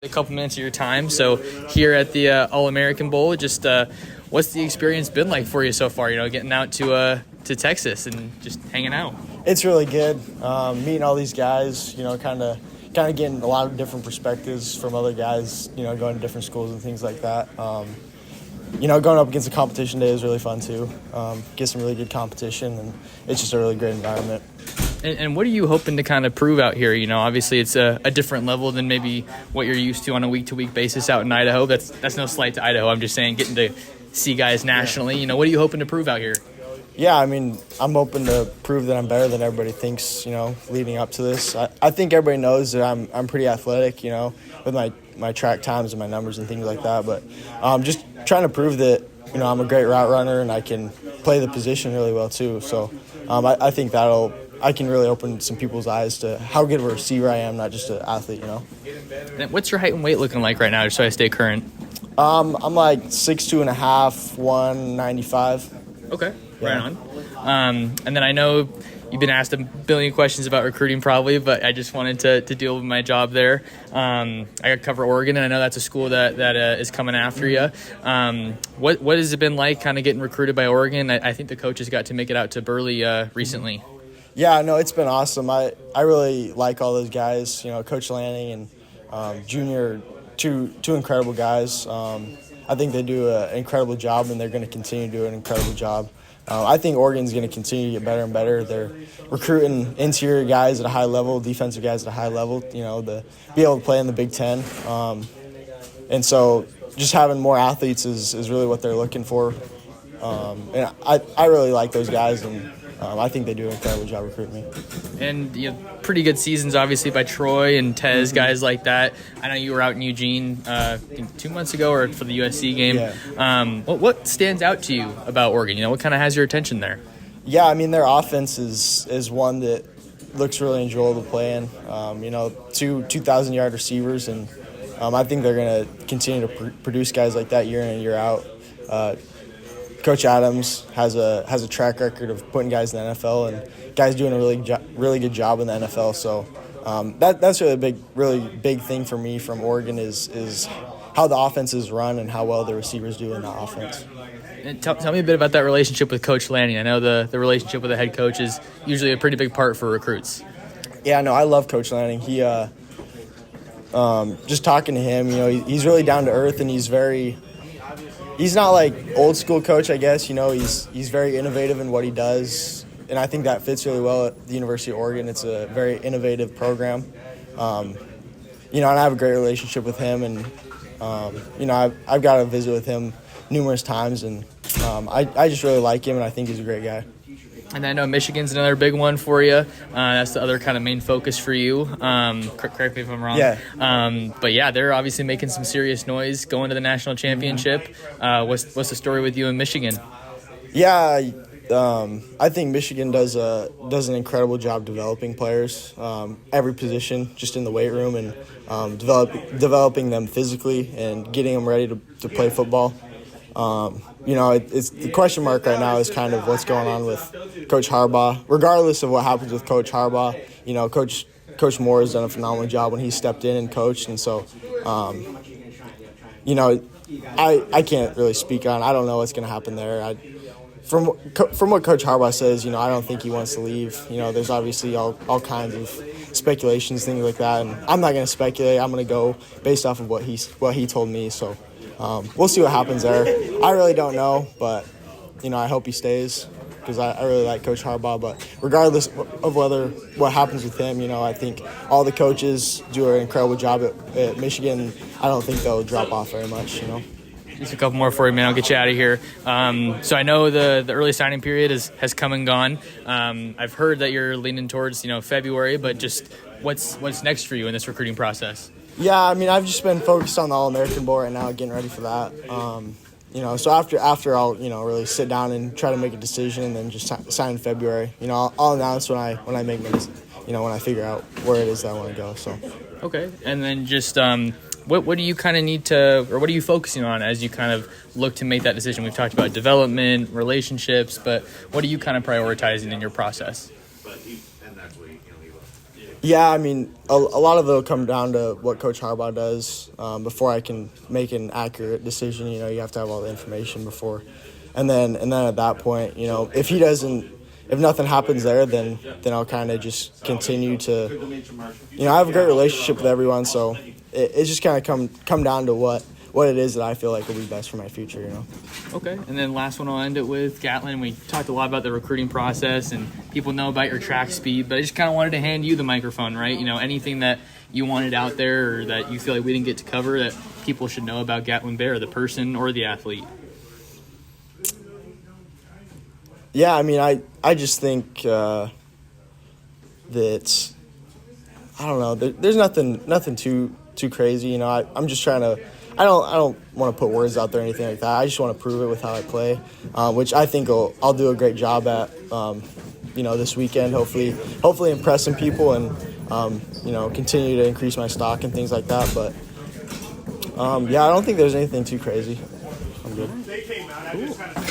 A couple minutes of your time. So here at the All-American Bowl, just what's the experience been like for you so far? Getting out to Texas and just hanging out. It's really good. Meeting all these guys, kind of getting a lot of different perspectives from other guys, going to different schools and things like that. Going up against a competition day is really fun too. Get some really good competition, and it's just a really great environment. And what are you hoping to kind of prove out here? Obviously it's a different level than maybe what you're used to on a week-to-week basis out in Idaho. That's no slight to Idaho. I'm just saying getting to see guys nationally. What are you hoping to prove out here? Yeah, I'm hoping to prove that I'm better than everybody thinks, leading up to this. I think everybody knows that I'm pretty athletic, with my track times and my numbers and things like that. But just trying to prove that, I'm a great route runner and I can play the position really well too. So I think I can really open some people's eyes to how good of a receiver I am, not just an athlete, And what's your height and weight looking like right now, just so I stay current? I'm like 6'2.5", 195. Okay, yeah. Right on. And then I know you've been asked a billion questions about recruiting probably, but I just wanted to deal with my job there. I got to cover Oregon, and I know that's a school that is coming after you. What has it been like kind of getting recruited by Oregon? I think the coaches got to make it out to Burley recently. Yeah, no, it's been awesome. I really like all those guys, Coach Lanning and Junior, two incredible guys. I think they do an incredible job, and they're going to continue to do an incredible job. I think Oregon's going to continue to get better and better. They're recruiting interior guys at a high level, defensive guys at a high level, to be able to play in the Big Ten. And so just having more athletes is really what they're looking for. And I really like those guys, and I think they do an incredible job recruiting me. And you have pretty good seasons, obviously, by Troy and Tez, guys like that. I know you were out in Eugene 2 months ago or for the USC game. Yeah. What stands out to you about Oregon? What kind of has your attention there? Yeah, their offense is one that looks really enjoyable to play in. 2,000-yard receivers, and I think they're going to continue to produce guys like that year in and year out. Coach Adams has a track record of putting guys in the NFL, and guys doing a really good job in the NFL. So that's really big thing for me from Oregon is how the offense is run and how well the receivers do in the offense. And tell me a bit about that relationship with Coach Lanning. I know the relationship with the head coach is usually a pretty big part for recruits. Yeah, no, I love Coach Lanning. He just talking to him, he's really down to earth, and he's not like old school coach, I guess. He's very innovative in what he does, and I think that fits really well at the University of Oregon. It's a very innovative program. And I have a great relationship with him, and I've got to visit with him numerous times, and I just really like him, and I think he's a great guy. And I know Michigan's another big one for you. That's the other kind of main focus for you. Correct me if I'm wrong. Yeah. But yeah, they're obviously making some serious noise going to the national championship. What's the story with you in Michigan? Yeah, I think Michigan does an incredible job developing players, every position, just in the weight room, and developing them physically and getting them ready to play football. It's the question mark right now is kind of what's going on with Coach Harbaugh. Regardless of what happens with Coach Harbaugh, Coach Moore has done a phenomenal job when he stepped in and coached, and so, I can't really speak on. I don't know what's going to happen there. From what Coach Harbaugh says, I don't think he wants to leave. There's obviously all kinds of speculations, things like that, and I'm not going to speculate. I'm going to go based off of what he told me. So. We'll see what happens there. I really don't know, but, I hope he stays because I really like Coach Harbaugh. But regardless of what happens with him, I think all the coaches do an incredible job at Michigan. I don't think they'll drop off very much, Just a couple more for you, man. I'll get you out of here. So I know the early signing period has come and gone. I've heard that you're leaning towards, February, but just what's next for you in this recruiting process? Yeah, I've just been focused on the All-American Bowl right now, getting ready for that. So after I'll, really sit down and try to make a decision and then just sign in February. I'll announce when I make my, when I figure out where it is that I want to go. So. Okay, and then just what do you kind of need to, or what are you focusing on as you kind of look to make that decision? We've talked about development, relationships, but what are you kind of prioritizing in your process? Yeah, I mean, a lot of it will come down to what Coach Harbaugh does before I can make an accurate decision. You know, you have to have all the information before, and then at that point, you know, if nothing happens there, then I'll kind of just continue to, you know, I have a great relationship with everyone, so it's just kind of come down to what it is that I feel like will be best for my future. You know. Okay, and then last one I'll end it with, Gatlin. We talked a lot about the recruiting process, and people know about your track speed, but I just kind of wanted to hand you the microphone, right? You know, anything that you wanted out there or that you feel like we didn't get to cover that people should know about Gatlin Bair, the person or the athlete. Yeah, I mean, I just think that I don't know. There's nothing too crazy. You know, I'm just trying to. I don't want to put words out there or anything like that. I just want to prove it with how I play, which I think I'll do a great job at. You know, this weekend, hopefully impress some people and you know, continue to increase my stock and things like that. But yeah, I don't think there's anything too crazy. I'm good. Cool.